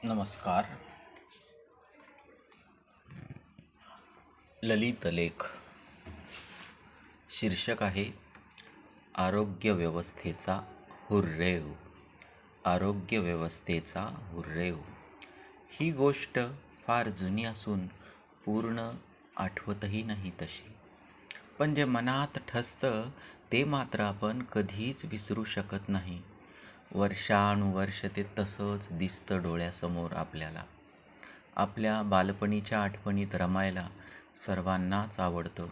नमस्कार. ललित लेख. शीर्षक आहे आरोग्य व्यवस्थेचा हुर्रेव. आरोग्य व्यवस्थेचा हुर्रेव. ही गोष्ट फार जुनी असून पूर्ण आठवतही नाही तशी, पण जे मनात ठसतं ते मात्र आपण कधीच विसरू शकत नाही. वर्षानुवर्ष ते तसंच दिसतं डोळ्यासमोर आपल्याला. आपल्या बालपणीच्या आठवणीत रमायला सर्वांनाच आवडतं.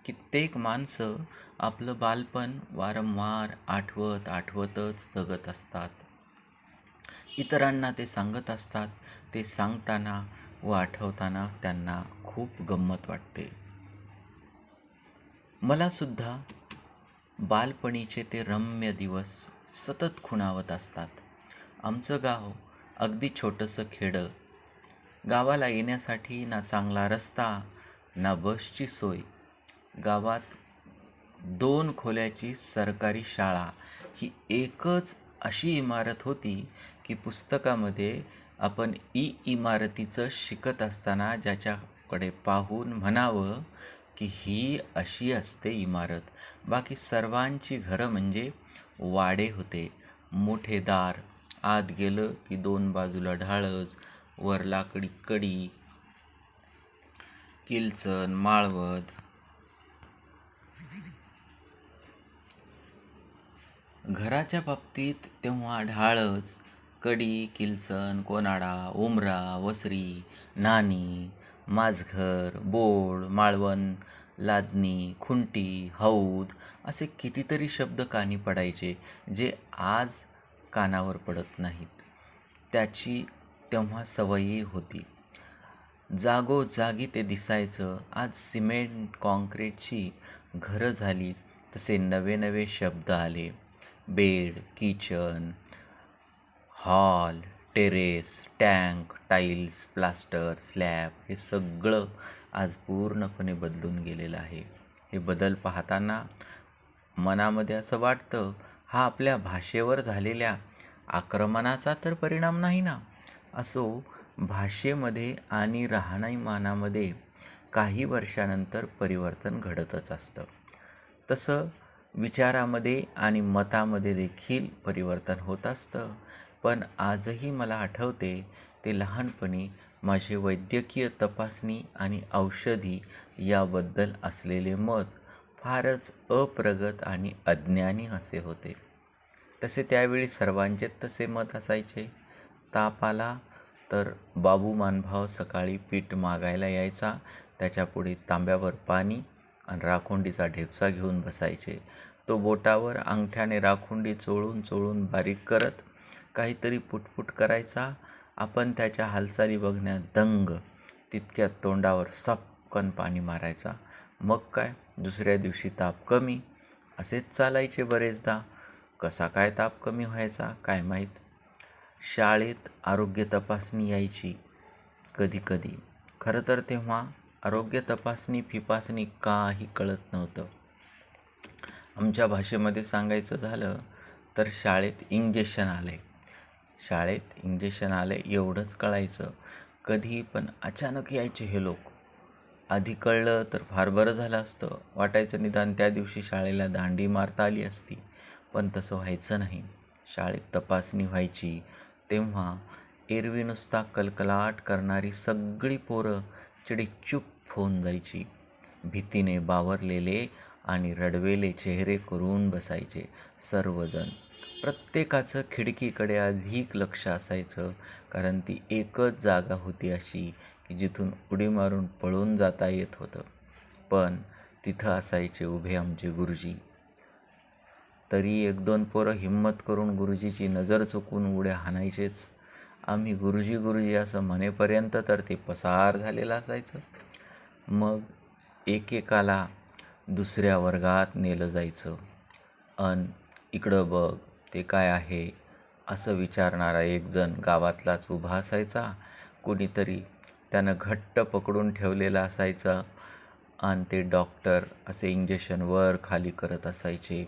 कित्येक माणसं आपलं बालपण वारंवार आठवतच जगत असतात. इतरांना ते सांगत असतात. ते सांगताना व आठवताना त्यांना खूप गंमत वाटते. मला सुद्धा बालपणीचे ते रम्य दिवस सतत खुणावत असतात. आमचं गाव अगदी छोटंसं खेडं. गावाला येण्यासाठी ना चांगला रस्ता ना बसची सोय. गावात 2 खोल्याची सरकारी शाळा ही एकच अशी इमारत होती की पुस्तकामध्ये आपण इमारतीचं शिकत असताना ज्याच्याकडे पाहून म्हणावं की ही अशी असते इमारत. बाकी सर्वांची घरं म्हणजे वाडे होते. मोठे दार, आत गेलं की 2 बाजूला ढाळच, वर लाकडी कडी, किलचण, माळवद. घराच्या बाबतीत तेव्हा ढाळच, कडी, किलचण, कोनाडा, उमरा, वसरी, नानी, माझघर, बोळ, माळवण, लादणी, खुंटी, हौद असे कितीतरी शब्द कानी पडायचे जे आज कानावर पडत नाहीत. त्याची तेव्हा सवयही होती. जागोजागी ते दिसायचं. आज सिमेंट कॉन्क्रीटची घरं झाली तसे नवे नवे शब्द आले. Bed, kitchen, hall, terrace, tank, tiles, plaster, slab हे सगळं आज पूर्णपणे बदलून गेलेलं आहे. हे बदल पाहताना मनामध्ये असं वाटतं, हा आपल्या भाषेवर झालेल्या आक्रमणाचा तर परिणाम नाही ना? असो, भाषेमध्ये आणि राहणीमानामध्ये काही वर्षानंतर परिवर्तन घडतच असतं. तसं विचारामध्ये आणि मतामध्ये देखील परिवर्तन होत असतं. पण आजही मला आठवते ते लहानपणी माझे वैद्यकीय तपासणी आणि औषधी याबद्दल असलेले मत फारच अप्रगत आणि अज्ञानी असे होते. तसे त्यावेळी सर्वांचेच तसे मत असायचे. ताप आला तर बाबू मानभाव सकाळी पीठ मागायला यायचा. त्याच्यापुढे तांब्यावर पाणी आणि राखुंडीचा ढेपसा घेऊन बसायचे. तो बोटावर अंगठ्याने राखुंडी चोळून चोळून बारीक करत काहीतरी पुटपुट करायचा. आपण त्याच्या हालचाली बघण्यात दंग. तितक्यात तोंडावर सपकन पाणी मारायचा. मग काय, दुसऱ्या दिवशी ताप कमी. असेच चालायचे बरेचदा. कसा काय ताप कमी व्हायचा काय माहीत. शाळेत आरोग्य तपासणी यायची कधी कधी. खरं तर तेव्हा आरोग्य तपासणी फिपासणी काही कळत नव्हतं. आमच्या भाषेमध्ये सांगायचं झालं तर शाळेत इंजेक्शन आले एवढंच कळायचं. कधी पण अचानक यायचे हे लोक. आधी कळलं तर फार बरं झालं असतं. वाटायचं निदान त्या दिवशी शाळेला दांडी मारता आली असती. पण तसं व्हायचं नाही. शाळेत तपासणी व्हायची तेव्हा एरवी नुसता कलकलाट करणारी सगळी पोरं चिडीचूप होऊन जायची. भीतीने बावरलेले आणि रडवेले चेहरे करून बसायचे सर्वजण. प्रत्येकाचं खिडकीकडे अधिक लक्ष असायचं, कारण ती एकच जागा होती अशी की जिथून उडी मारून पळून जाता येत होतं. पण तिथं असायचे उभे आमचे गुरुजी. तरी 1-2 पोरं हिम्मत करून गुरुजीची नजर चुकून उड्या हाणायचेच. आम्ही गुरुजी गुरुजी असं म्हणेपर्यंत तर ते पसार झालेलं असायचं. मग एकेकाला दुसऱ्या वर्गात नेलं जायचं. इकडं बघ, ते काय आहे असं विचारणारा एक जण गावातलाच उभा असायचा. कुणीतरी त्यानं घट्ट पकडून ठेवलेलं असायचं आणि ते डॉक्टर असे इंजेक्शन वर खाली करत असायचे.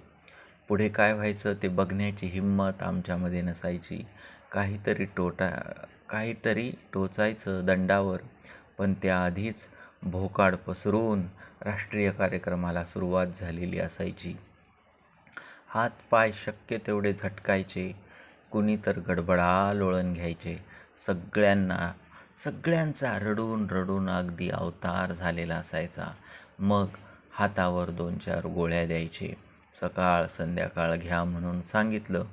पुढे काय व्हायचं ते बघण्याची हिंमत आमच्यामध्ये नसायची. काहीतरी टोचायचं दंडावर, पण त्याआधीच भोकाड पसरून राष्ट्रीय कार्यक्रमाला सुरुवात झालेली असायची. हात-पाय शक्य तेवढे झटकायचे, कुणी तर गडबडा लोळण घ्यायचे. सगळ्यांचा रडून रडून अगदी अवतार झालेला असायचा. मग हातावर 2-4 गोळ्या द्यायचे. सकाळ संध्याकाळ घ्या म्हणून सांगितलं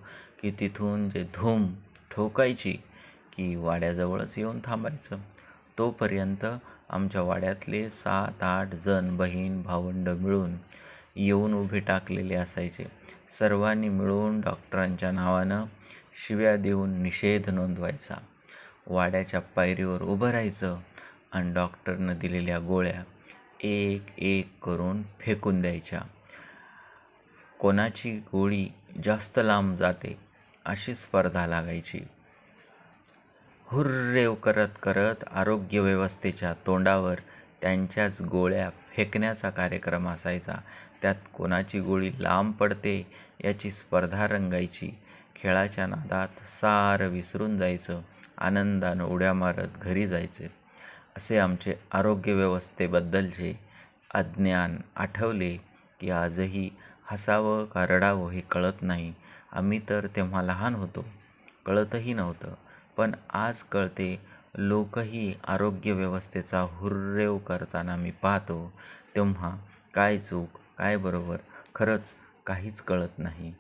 की तिथून जे धूम ठोकायची की वाड्याजवळच येऊन थांबायचं. तोपर्यंत आमच्या वाड्यातले 7-8 जण बहीण भावंडं मिळून येऊन उभे टाकलेले असायचे. सर्वांनी मिळून डॉक्टरांच्या नावानं शिव्या देऊन निषेध नोंदवायचा. वाड्याच्या पायरीवर उभं राहायचं आणि डॉक्टरनं दिलेल्या गोळ्या एक एक करून फेकून द्यायच्या. कोणाची गोळी जास्त लांब जाते अशी स्पर्धा लागायची. हुर्रेव करत करत आरोग्य व्यवस्थेच्या तोंडावर त्यांच्याच गोळ्या फेकण्याचा कार्यक्रम असायचा. त्यात कोणाची गोळी लांब पडते याची स्पर्धा रंगायची. खेळाच्या नादात सारं विसरून जायचं. आनंदानं उड्या मारत घरी जायचे. असे आमचे आरोग्य व्यवस्थेबद्दलचे अज्ञान आठवले की आजही हसावं का रडावं हे कळत नाही. आम्ही तर तेव्हा लहान होतो, कळतही नव्हतं. पण आज कळते. लोकही आरोग्य व्यवस्थेचा हुर्रेव करताना मी पाहतो. तेव्हा काय चूक, काय बरोबर, खरंच काहीच कळत नाही.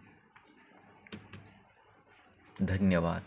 धन्यवाद.